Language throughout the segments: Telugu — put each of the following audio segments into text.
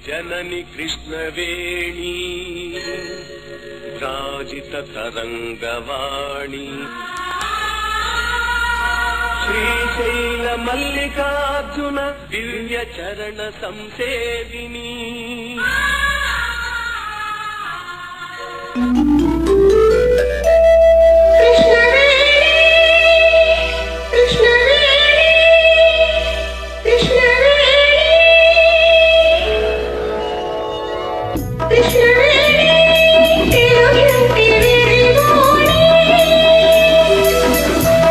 जननी कृष्णवेणी राजित तरंगवाणी श्रीशैल मल्लिकार्जुन दिव्य चरण संसेविनी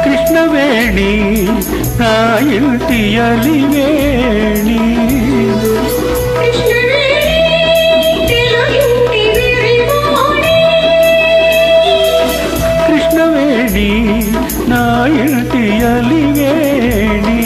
कृष्णवेणी नायिल्ति अलिवेणी कृष्णवेणी नायिल्ति अलिवेणी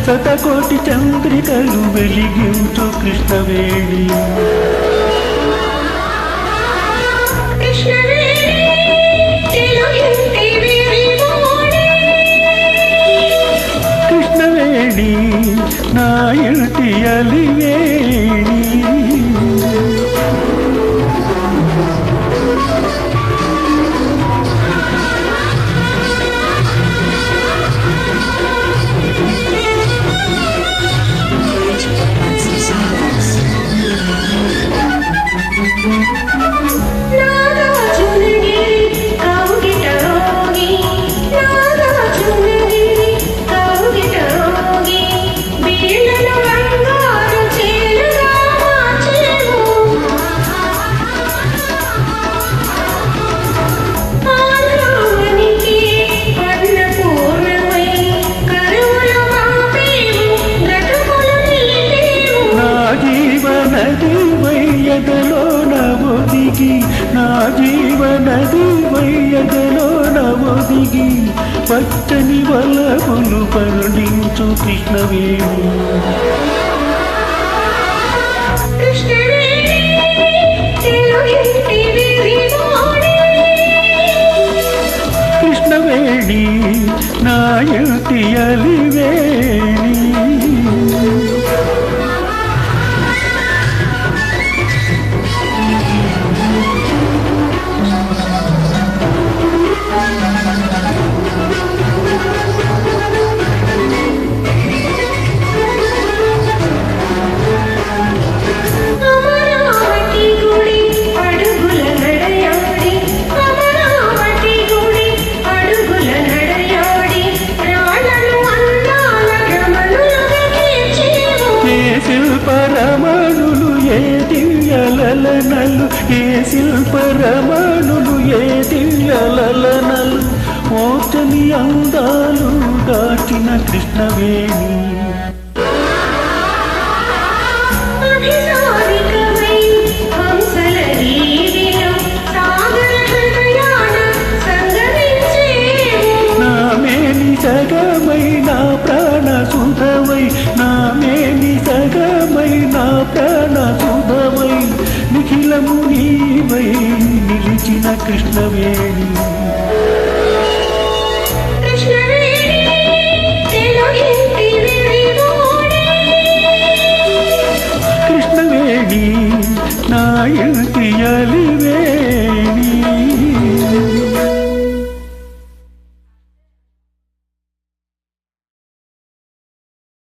శతకోటి చంద్రికలు వెలిగించు కృష్ణవేణి కృష్ణవేణి నాయల్తి అలివేణి నా జీవనది వయ్యగలో నవొదిగి పచ్చని వలపులు పండించు కృష్ణవేణి కృష్ణవేణి నాయల్తి అలివేణి శిల్పరమణులు ఏ దివ్యలలనలు ఏ శిల్పరమణులు ఏ దివ్యలలనలు మోచని అందాలు దాచిన కృష్ణవేణి నా మేని సగమై నా ప్రాణ సుధవై నా మేని సగమై నా ప్రాణ సుధవై నిఖిలము నీవై నిలిచిన కృష్ణవేణి కృష్ణవేణి నాయల్తి అలివేణి